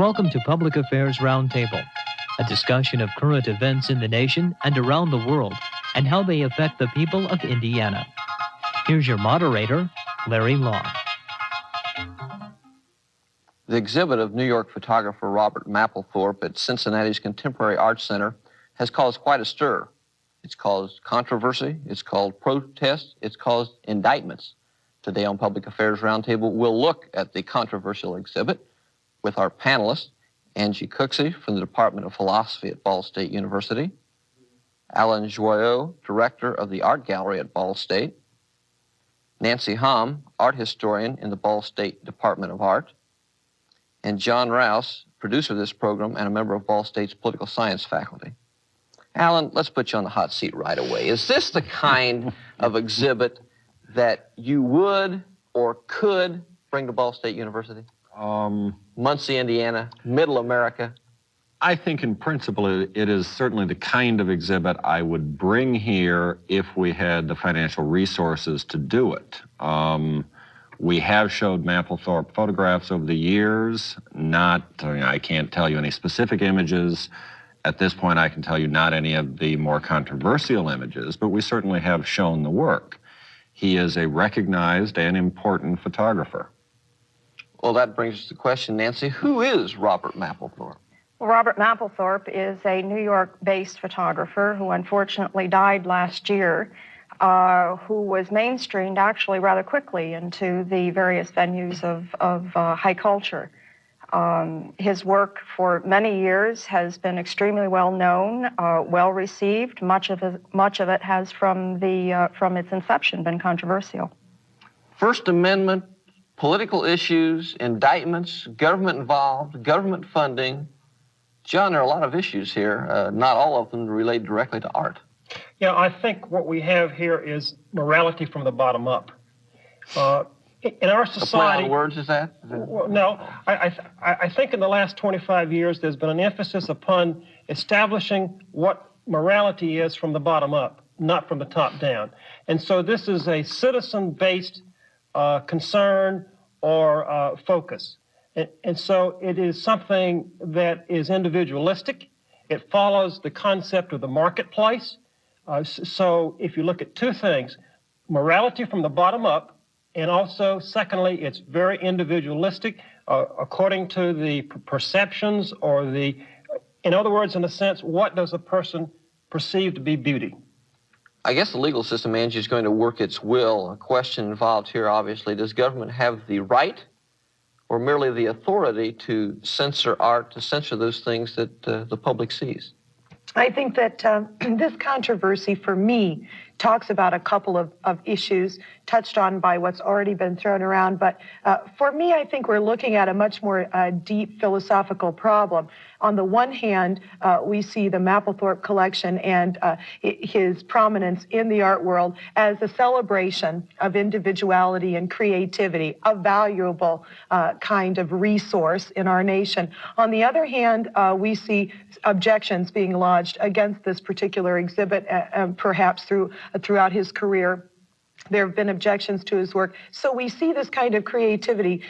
Welcome to Public Affairs Roundtable, a discussion of current events in the nation and around the world and how they affect the people of Indiana. Here's your moderator, Larry Lough. The exhibit of New York photographer Robert Mapplethorp at Cincinnati's Contemporary Arts Center has caused quite a stir. It's caused controversy, it's called protests, it's caused indictments. Today on Public Affairs Roundtable, we'll look at the controversial exhibit with our panelists, Angie Cooksey from the Department of Philosophy at Ball State University, Alan Joyeux, Director of the Art Gallery at Ball State, Nancy Hom, Art Historian in the Ball State Department of Art, and John Rouse, producer of this program and a member of Ball State's Political Science faculty. Alan, let's put you on the hot seat right away. Is this the kind of exhibit that you would or could bring to Ball State University? Muncie, Indiana, Middle America? I think in principle it is certainly the kind of exhibit I would bring here if we had the financial resources to do it. We have showed Mapplethorp photographs over the years, I can't tell you any specific images. At this point, I can tell you not any of the more controversial images, but we certainly have shown the work. He is a recognized and important photographer. Well, that brings us to the question, Nancy, who is Robert Mapplethorp? Well, Robert Mapplethorp is a New York-based photographer who unfortunately died last year, who was mainstreamed actually rather quickly into the various venues of high culture. His work for many years has been extremely well known, well received. Much of it has from its inception been controversial. First Amendment, political issues, indictments, government involved, government funding. John, there are a lot of issues here. Not all of them relate directly to art. Yeah, I think what we have here is morality from the bottom up. In our society, a play on words, is that? Well, no, I think in the last 25 years there's been an emphasis upon establishing what morality is from the bottom up, not from the top down. And so this is a citizen-based concern or focus. And so it is something that is individualistic. It follows the concept of the marketplace. So if you look at two things, morality from the bottom up, and also, secondly, it's very individualistic according to the perceptions or in other words, in a sense, what does a person perceive to be beauty? I guess the legal system, Angie, is going to work its will. A question involved here, obviously, does government have the right or merely the authority to censor art, to censor those things that the public sees? I think that this controversy, for me, talks about a couple of issues touched on by what's already been thrown around. But for me, I think we're looking at a much more deep philosophical problem. On the one hand, we see the Mapplethorp collection and his prominence in the art world as a celebration of individuality and creativity, a valuable kind of resource in our nation. On the other hand, we see objections being lodged against this particular exhibit, perhaps throughout his career. There have been objections to his work. So we see this kind of creativity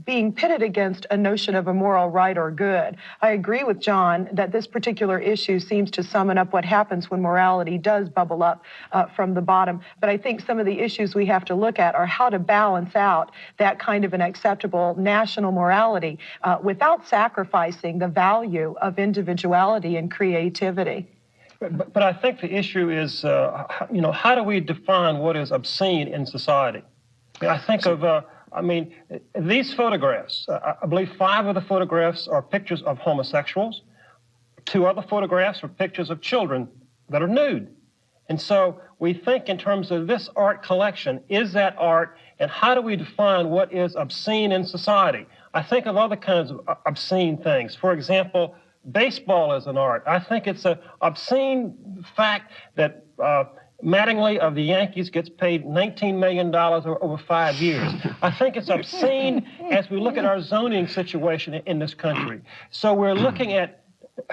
being pitted against a notion of a moral right or good. I agree with John that this particular issue seems to sum up what happens when morality does bubble up from the bottom. But I think some of the issues we have to look at are how to balance out that kind of an acceptable national morality without sacrificing the value of individuality and creativity. But I think the issue is, how do we define what is obscene in society? I think of, these photographs, I believe 5 of the photographs are pictures of homosexuals. 2 other photographs are pictures of children that are nude. And so we think in terms of this art collection, is that art, and how do we define what is obscene in society? I think of other kinds of obscene things. For example, baseball is an art. I think it's an obscene fact that Mattingly of the Yankees gets paid $19 million over 5 years. I think it's obscene as we look at our zoning situation in this country. So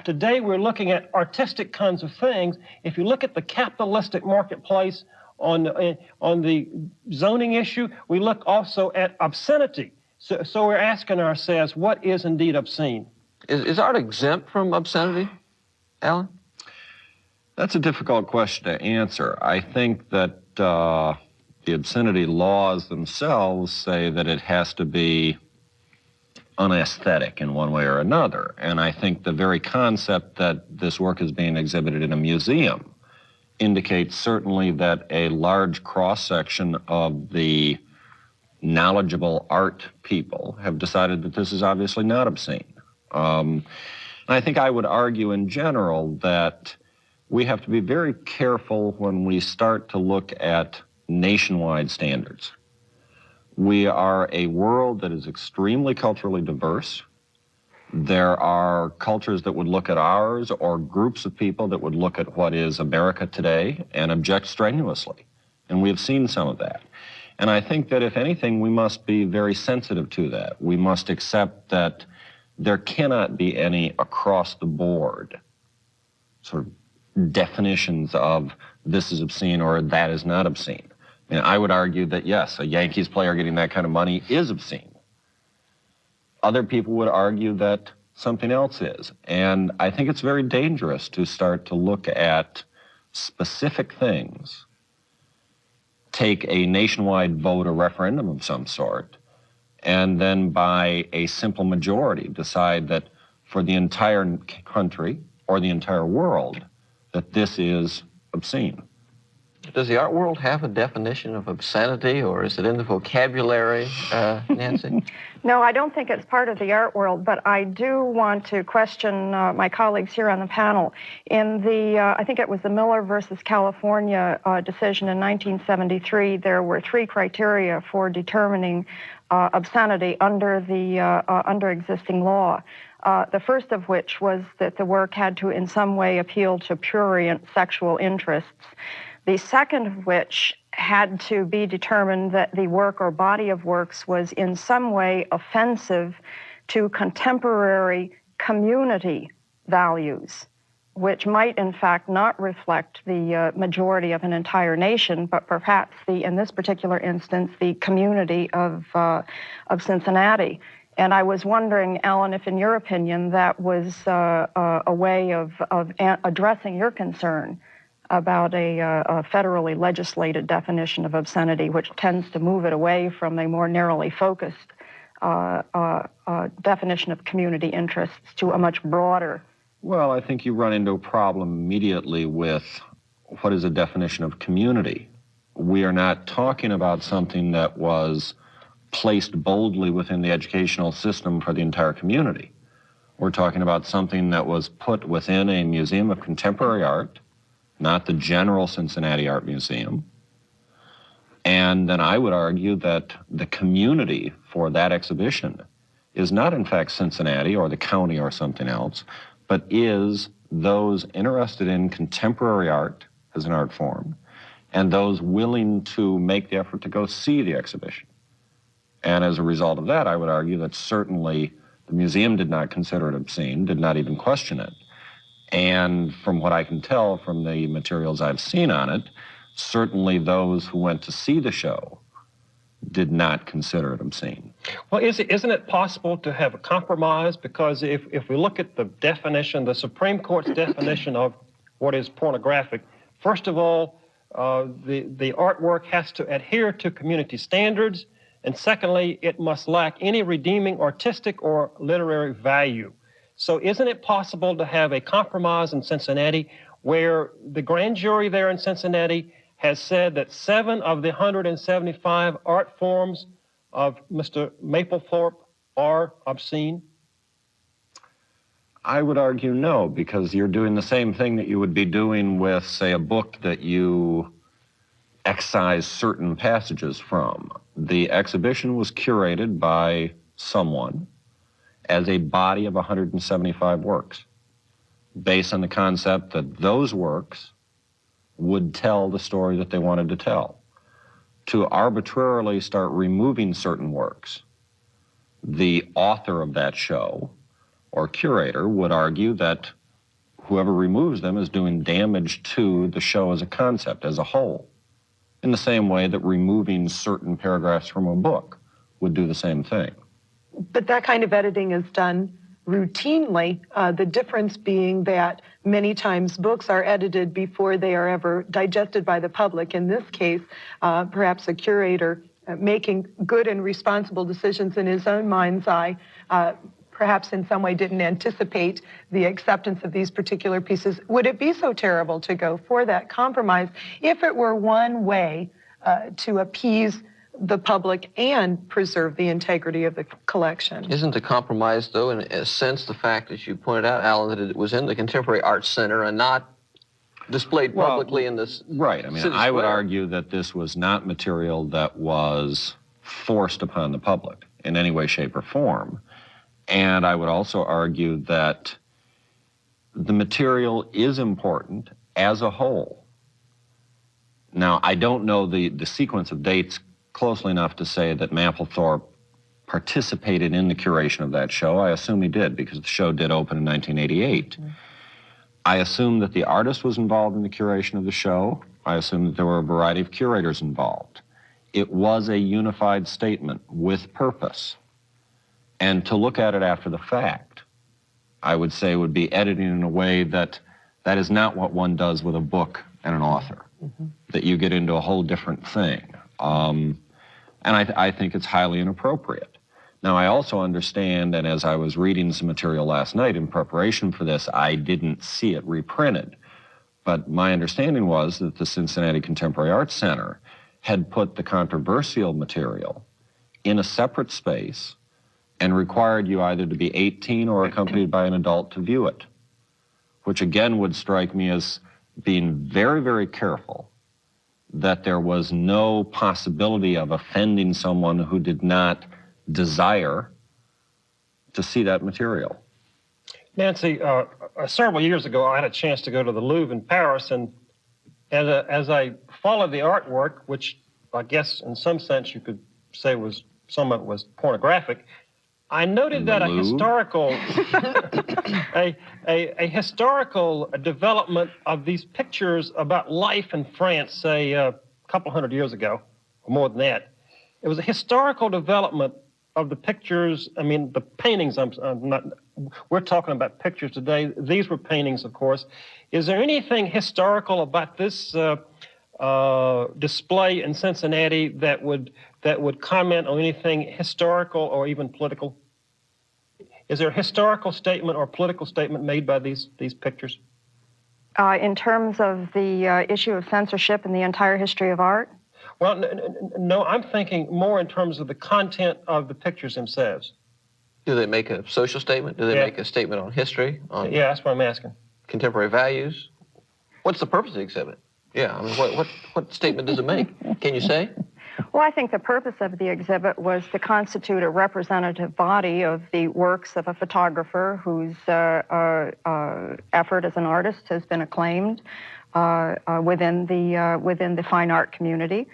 today we're looking at artistic kinds of things. If you look at the capitalistic marketplace on the zoning issue, we look also at obscenity. So we're asking ourselves, what is indeed obscene? Is art exempt from obscenity, Alan? That's a difficult question to answer. I think that the obscenity laws themselves say that it has to be unaesthetic in one way or another. And I think the very concept that this work is being exhibited in a museum indicates certainly that a large cross-section of the knowledgeable art people have decided that this is obviously not obscene. And I think I would argue in general that we have to be very careful when we start to look at nationwide standards. We are a world that is extremely culturally diverse. There are cultures that would look at ours, or groups of people that would look at what is America today and object strenuously. And we have seen some of that. And I think that if anything, we must be very sensitive to that. We must accept that there cannot be any across-the-board sort of definitions of this is obscene or that is not obscene. I mean, I would argue that, yes, a Yankees player getting that kind of money is obscene. Other people would argue that something else is. And I think it's very dangerous to start to look at specific things, take a nationwide vote, a referendum of some sort, and then by a simple majority decide that for the entire country or the entire world, that this is obscene. Does the art world have a definition of obscenity, or is it in the vocabulary, Nancy? No, I don't think it's part of the art world, but I do want to question my colleagues here on the panel. In the, I think it was the Miller versus California decision in 1973, there were 3 criteria for determining obscenity under the under existing law. The first of which was that the work had to in some way appeal to prurient sexual interests. The second of which had to be determined that the work or body of works was in some way offensive to contemporary community values, which might in fact not reflect the majority of an entire nation, but perhaps in this particular instance, the community of Cincinnati. And I was wondering, Alan, if in your opinion that was a way of addressing your concern about a federally legislated definition of obscenity, which tends to move it away from a more narrowly focused definition of community interests to a much broader. Well, I think you run into a problem immediately with what is a definition of community. We are not talking about something that was placed boldly within the educational system for the entire community. We're talking about something that was put within a museum of contemporary art, not the general Cincinnati Art Museum. And then I would argue that the community for that exhibition is not in fact Cincinnati or the county or something else, but is those interested in contemporary art as an art form and those willing to make the effort to go see the exhibition. And as a result of that, I would argue that certainly the museum did not consider it obscene, did not even question it. And from what I can tell from the materials I've seen on it, certainly those who went to see the show did not consider it obscene. Well, isn't it possible to have a compromise? Because if we look at the definition, the Supreme Court's definition of what is pornographic, first of all, the artwork has to adhere to community standards, and secondly, it must lack any redeeming artistic or literary value. So isn't it possible to have a compromise in Cincinnati where the grand jury there in Cincinnati has said that 7 of the 175 art forms of Mr. Mapplethorp are obscene? I would argue no, because you're doing the same thing that you would be doing with, say, a book that you excise certain passages from. The exhibition was curated by someone as a body of 175 works, based on the concept that those works would tell the story that they wanted to tell. To arbitrarily start removing certain works, the author of that show or curator would argue that whoever removes them is doing damage to the show as a concept, as a whole, in the same way that removing certain paragraphs from a book would do the same thing. But that kind of editing is done routinely, the difference being that many times books are edited before they are ever digested by the public. In this case, perhaps a curator making good and responsible decisions in his own mind's eye, perhaps in some way didn't anticipate the acceptance of these particular pieces. Would it be so terrible to go for that compromise if it were one way to appease the public and preserve the integrity of the collection? Isn't the compromise, though, in a sense, the fact, as you pointed out, Alan, that it was in the Contemporary Arts Center and not displayed publicly in this Right. I mean, city I would square? argue that this was not material that was forced upon the public in any way, shape, or form. And I would also argue that the material is important as a whole. Now, I don't know the sequence of dates closely enough to say that Mapplethorp participated in the curation of that show. I assume he did, because the show did open in 1988. Mm-hmm. I assume that the artist was involved in the curation of the show. I assume that there were a variety of curators involved. It was a unified statement with purpose. And to look at it after the fact, I would say would be editing in a way that is not what one does with a book and an author, mm-hmm. that you get into a whole different thing. And I think it's highly inappropriate. Now, I also understand, and as I was reading some material last night in preparation for this, I didn't see it reprinted. But my understanding was that the Cincinnati Contemporary Arts Center had put the controversial material in a separate space and required you either to be 18 or accompanied by an adult to view it, which again would strike me as being very, very careful that there was no possibility of offending someone who did not desire to see that material. Nancy, several years ago, I had a chance to go to the Louvre in Paris, and as I followed the artwork, which I guess in some sense you could say was somewhat was pornographic, I noted that a historical development of these pictures about life in France, say a couple hundred years ago, or more than that. It was a historical development of the pictures. I mean, the paintings. We're talking about pictures today. These were paintings, of course. Is there anything historical about this display in Cincinnati that would comment on anything historical or even political? Is there a historical statement or political statement made by these pictures? In terms of the issue of censorship in the entire history of art? Well, no, I'm thinking more in terms of the content of the pictures themselves. Do they make a social statement? Do they make a statement on history? Yeah, that's what I'm asking. Contemporary values? What's the purpose of the exhibit? Yeah, I mean, what statement does it make? Can you say? Well, I think the purpose of the exhibit was to constitute a representative body of the works of a photographer whose effort as an artist has been acclaimed within the fine art community.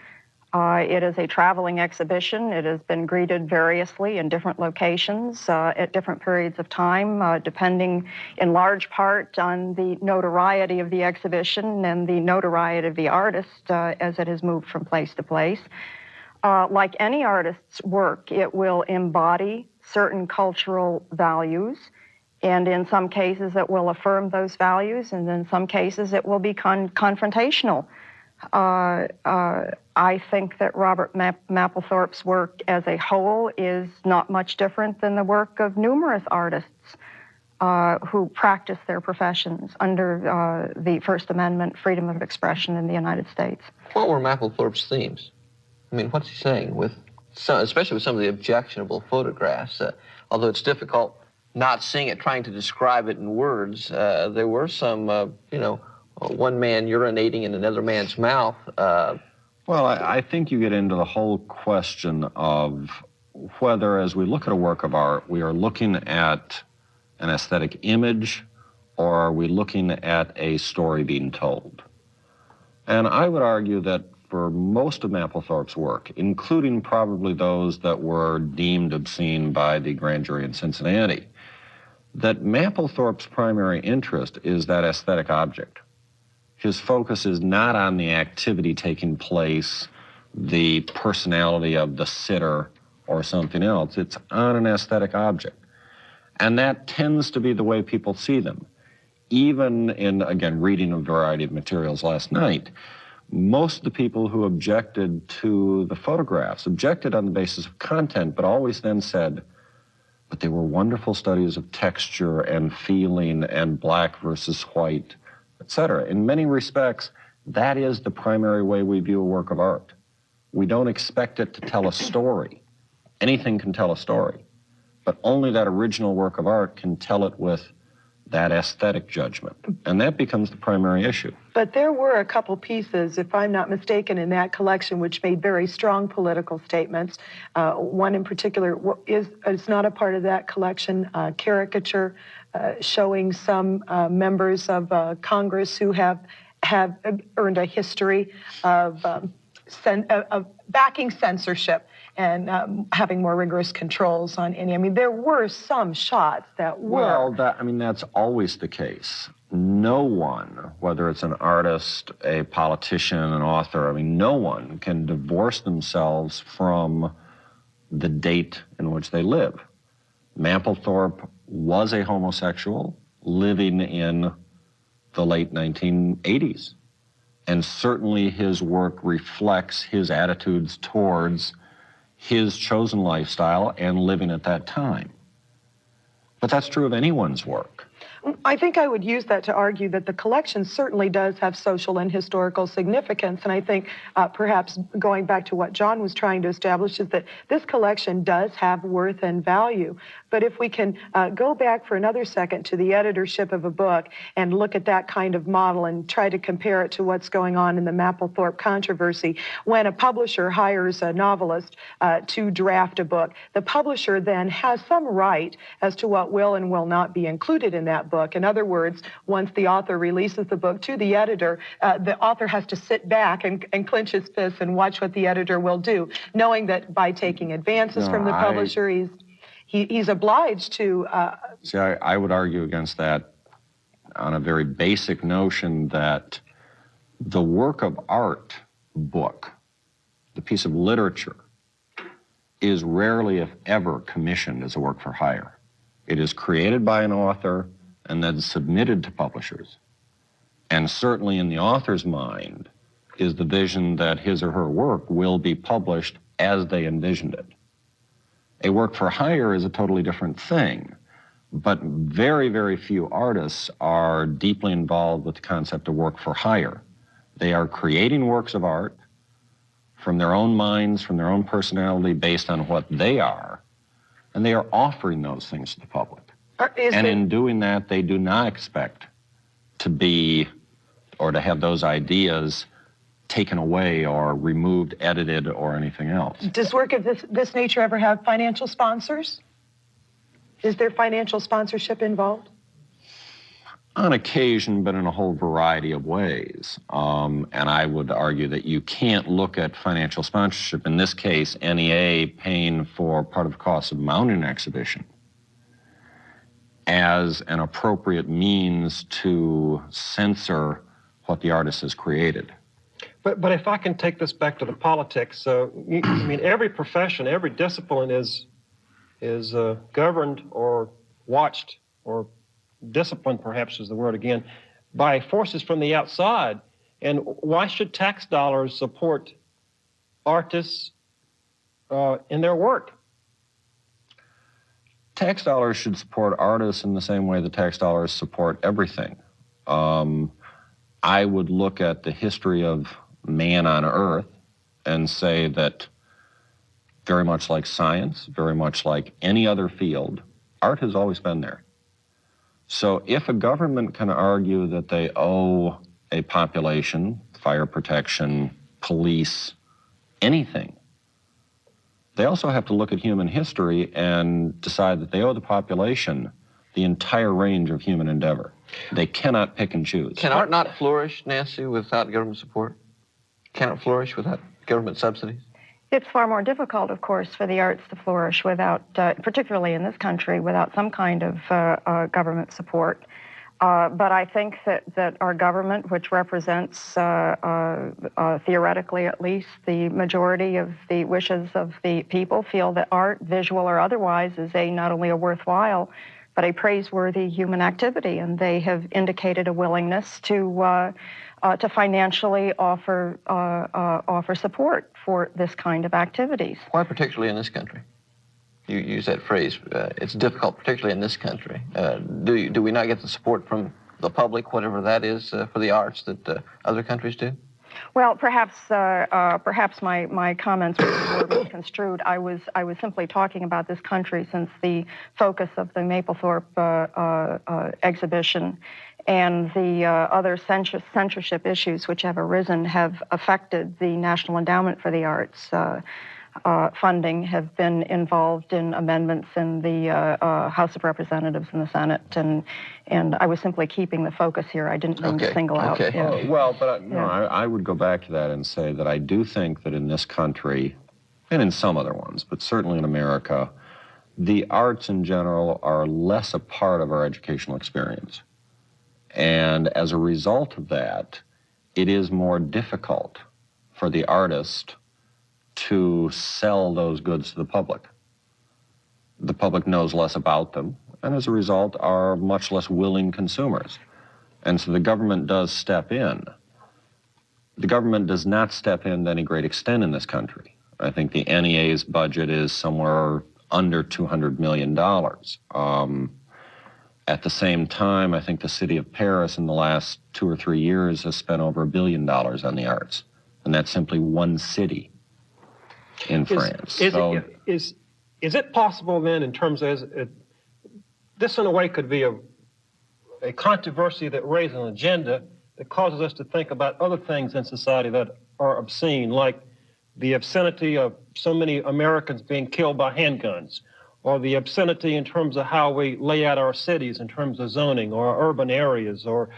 It is a traveling exhibition. It has been greeted variously in different locations at different periods of time, depending in large part on the notoriety of the exhibition and the notoriety of the artist as it has moved from place to place. Like any artist's work, it will embody certain cultural values, and in some cases it will affirm those values, and in some cases it will be confrontational. I think that Robert Mapplethorp's work as a whole is not much different than the work of numerous artists who practice their professions under the First Amendment freedom of expression in the United States. What were Mapplethorp's themes? I mean, what's he saying with some, especially with some of the objectionable photographs? Although it's difficult not seeing it, trying to describe it in words, there were some, one man urinating in another man's mouth. Well, I think you get into the whole question of whether, as we look at a work of art, we are looking at an aesthetic image, or are we looking at a story being told? And I would argue that for most of Mapplethorp's work, including probably those that were deemed obscene by the grand jury in Cincinnati, that Mapplethorp's primary interest is that aesthetic object. His focus is not on the activity taking place, the personality of the sitter or something else. It's on an aesthetic object. And that tends to be the way people see them. Even in, again, reading a variety of materials last night, most of the people who objected to the photographs objected on the basis of content, but always then said, but they were wonderful studies of texture and feeling and black versus white, etc. In many respects, that is the primary way we view a work of art. We don't expect it to tell a story. Anything can tell a story, but only that original work of art can tell it with that aesthetic judgment. And that becomes the primary issue. But there were a couple pieces, if I'm not mistaken, in that collection which made very strong political statements. One in particular is not a part of that collection, caricature showing some members of Congress who have earned a history of backing censorship and having more rigorous controls on any. I mean, there were some shots that were. Well, that's always the case. No one, whether it's an artist, a politician, an author, no one can divorce themselves from the date in which they live. Mapplethorp was a homosexual living in the late 1980s. And certainly his work reflects his attitudes towards his chosen lifestyle and living at that time. But that's true of anyone's work. I think I would use that to argue that the collection certainly does have social and historical significance. And I think perhaps going back to what John was trying to establish is that this collection does have worth and value. But if we can go back for another second to the editorship of a book and look at that kind of model and try to compare it to what's going on in the Mapplethorp controversy, when a publisher hires a novelist to draft a book, the publisher then has some right as to what will and will not be included in that book. In other words, once the author releases the book to the editor, the author has to sit back and clench his fists and watch what the editor will do, knowing that by taking advances from the publisher, he's obliged to... See, I would argue against that on a very basic notion that the work of art book, the piece of literature, is rarely, if ever, commissioned as a work for hire. It is created by an author and then submitted to publishers. And certainly in the author's mind is the vision that his or her work will be published as they envisioned it. A work for hire is a totally different thing, but very, very few artists are deeply involved with the concept of work for hire. They are creating works of art from their own minds, from their own personality, based on what they are, and they are offering those things to the public. And in doing that, they do not expect to be, or to have those ideas taken away or removed, edited, or anything else. Does work of this nature ever have financial sponsors? Is there financial sponsorship involved? On occasion, but in a whole variety of ways. And I would argue that you can't look at financial sponsorship, in this case, NEA paying for part of the cost of mounting an exhibition, as an appropriate means to censor what the artist has created. But if I can take this back to the politics, every profession, every discipline is governed or watched, or disciplined perhaps is the word again, by forces from the outside. And why should tax dollars support artists in their work? Tax dollars should support artists in the same way that tax dollars support everything. I would look at the history of man on Earth and say that very much like science, very much like any other field, art has always been there. So if a government can argue that they owe a population, fire protection, police, anything, they also have to look at human history and decide that they owe the population the entire range of human endeavor. They cannot pick and choose. Can art not flourish, Nancy, without government support? Can it flourish without government subsidies? It's far more difficult, of course, for the arts to flourish without, particularly in this country, without some kind of government support. But I think that our government, which represents, theoretically at least, the majority of the wishes of the people, feel that art, visual or otherwise, is not only a worthwhile, but a praiseworthy human activity, and they have indicated a willingness to financially offer support for this kind of activities. Why particularly in this country? You use that phrase. It's difficult, particularly in this country. Do we not get the support from the public, whatever that is, for the arts that other countries do? Well, perhaps my comments were misconstrued. I was simply talking about this country, since the focus of the Mapplethorp exhibition and the other censorship issues which have arisen have affected the National Endowment for the Arts. Funding have been involved in amendments in the House of Representatives and the Senate, and I was simply keeping the focus here. I didn't mean to single out. Yeah. Well, but no, I would go back to that and say that I do think that in this country, and in some other ones, but certainly in America, the arts in general are less a part of our educational experience. And as a result of that, it is more difficult for the artist to sell those goods to the public. The public knows less about them, and as a result are much less willing consumers. And so the government does step in. The government does not step in to any great extent in this country. I think the NEA's budget is somewhere under $200 million. At the same time, I think the city of Paris in the last 2 or 3 years has spent over $1 billion on the arts. And that's simply one city in France. Is it possible then, in terms of this in a way could be a controversy that raises an agenda that causes us to think about other things in society that are obscene, like the obscenity of so many Americans being killed by handguns, or the obscenity in terms of how we lay out our cities in terms of zoning or our urban areas, or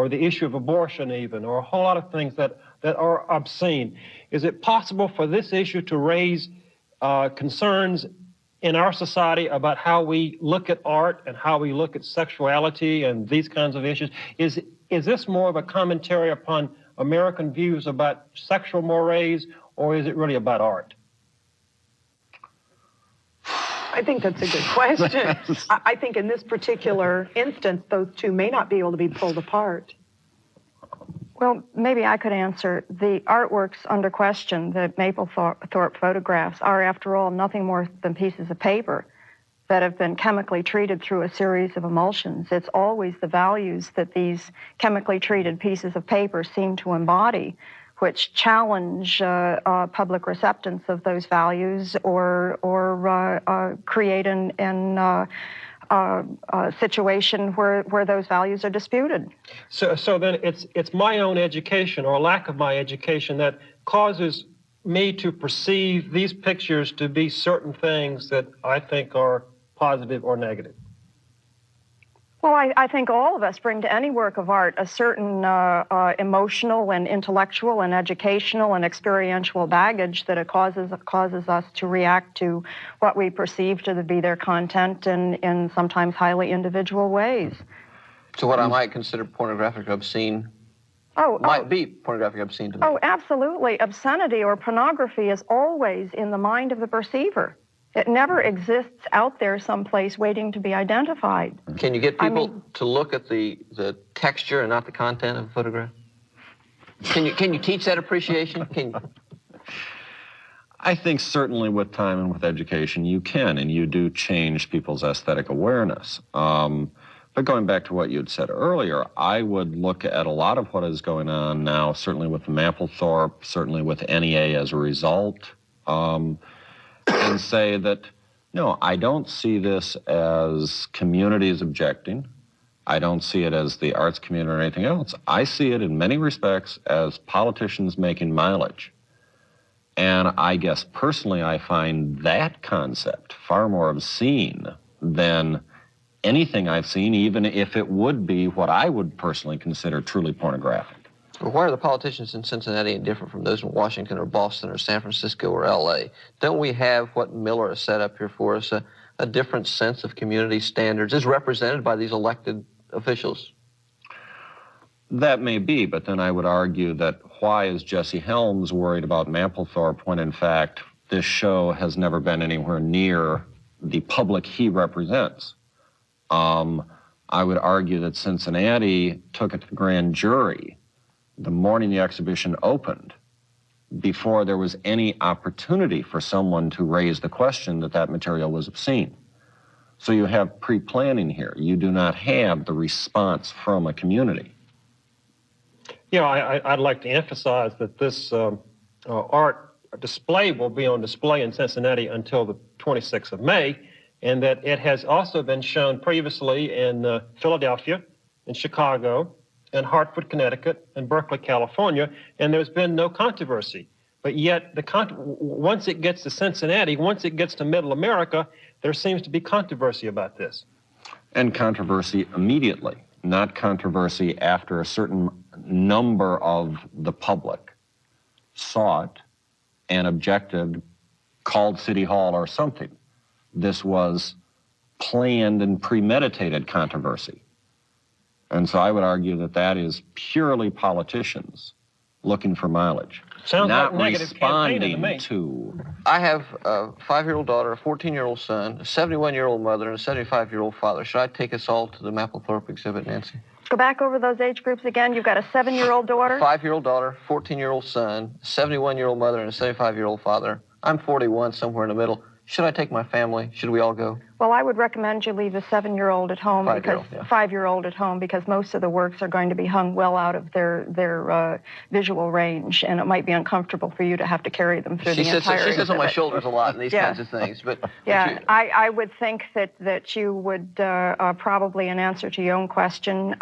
the issue of abortion even, or a whole lot of things that are obscene. Is it possible for this issue to raise concerns in our society about how we look at art and how we look at sexuality and these kinds of issues? Is this more of a commentary upon American views about sexual mores, or is it really about art? I think that's a good question. I think in this particular instance, those two may not be able to be pulled apart. Well, maybe I could answer. The artworks under question, the Mapplethorp photographs, are, after all, nothing more than pieces of paper that have been chemically treated through a series of emulsions. It's always the values that these chemically treated pieces of paper seem to embody, which challenge public acceptance of those values, or create a situation where those values are disputed. So then it's my own education, or lack of my education, that causes me to perceive these pictures to be certain things that I think are positive or negative. Well, I think all of us bring to any work of art a certain emotional and intellectual and educational and experiential baggage that it causes us to react to what we perceive to be their content in sometimes highly individual ways. So what I might consider pornographic or obscene might be pornographic obscene to me. Oh, absolutely. Obscenity or pornography is always in the mind of the perceiver. It never exists out there someplace waiting to be identified. Can you get people to look at the texture and not the content of a photograph? Can you teach that appreciation? I think certainly with time and with education you can, and you do change people's aesthetic awareness. But going back to what you had said earlier, I would look at a lot of what is going on now, certainly with the Mapplethorp, certainly with NEA as a result, and say that, no, I don't see this as communities objecting. I don't see it as the arts community or anything else. I see it in many respects as politicians making mileage. And I guess personally I find that concept far more obscene than anything I've seen, even if it would be what I would personally consider truly pornographic. Well, why are the politicians in Cincinnati different from those in Washington or Boston or San Francisco or L.A.? Don't we have what Miller has set up here for us, a different sense of community standards as represented by these elected officials? That may be, but then I would argue that why is Jesse Helms worried about Mapplethorp when, in fact, this show has never been anywhere near the public he represents? I would argue that Cincinnati took it to the grand jury the morning the exhibition opened, before there was any opportunity for someone to raise the question that that material was obscene. So you have pre-planning here. You do not have the response from a community. Yeah, I'd like to emphasize that this art display will be on display in Cincinnati until the 26th of May, and that it has also been shown previously in Philadelphia, in Chicago, in Hartford, Connecticut, and Berkeley, California, and there's been no controversy. But yet, once it gets to Cincinnati, once it gets to Middle America, there seems to be controversy about this. And controversy immediately, not controversy after a certain number of the public saw it and objected, called City Hall or something. This was planned and premeditated controversy. And so I would argue that that is purely politicians looking for mileage. Sounds not like negative campaigning to me. to. I have a 5-year-old daughter, a 14-year-old son, a 71-year-old mother, and a 75-year-old father. Should I take us all to the Mapplethorp exhibit, Nancy? Go back over those age groups again. You've got a 7-year-old daughter. A 5-year-old daughter, 14-year-old son, a 71-year-old mother, and a 75-year-old father. I'm 41, somewhere in the middle. Should I take my family? Should we all go? Well, I would recommend you leave the 7-year-old at home, because 5-year-old at home, because most of the works are going to be hung well out of their visual range, and it might be uncomfortable for you to have to carry them through the entire She sits on my shoulders a lot in these kinds of things. But yeah, I would think that you would probably, in answer to your own question,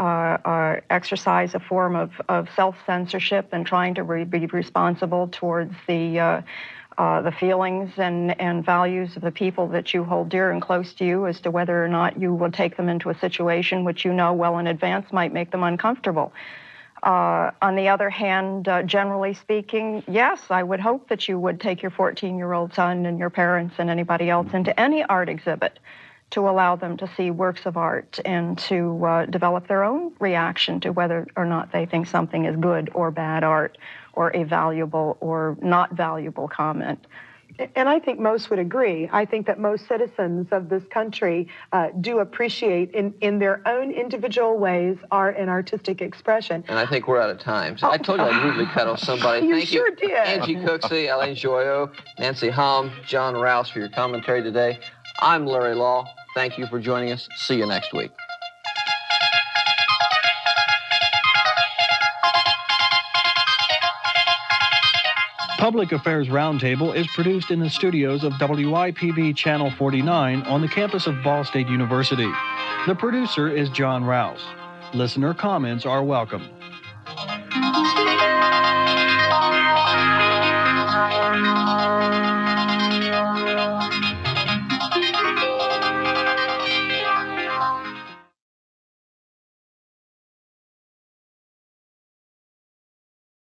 exercise a form of self-censorship and trying to be responsible towards the feelings and values of the people that you hold dear and close to you, as to whether or not you will take them into a situation which you know well in advance might make them uncomfortable. On the other hand, generally speaking, yes, I would hope that you would take your 14-year-old son and your parents and anybody else into any art exhibit to allow them to see works of art and to develop their own reaction to whether or not they think something is good or bad art, or a valuable or not valuable comment. And I think most would agree. I think that most citizens of this country do appreciate in their own individual ways art and artistic expression. And I think we're out of time. So I told you I'd rudely cut off somebody. You Thank sure you. did. Angie Cooksey, Elaine Joyo, Nancy Hom, John Rouse for your commentary today. I'm Larry Lough. Thank you for joining us. See you next week. Public Affairs Roundtable is produced in the studios of WIPB Channel 49 on the campus of Ball State University. The producer is John Rouse. Listener comments are welcome.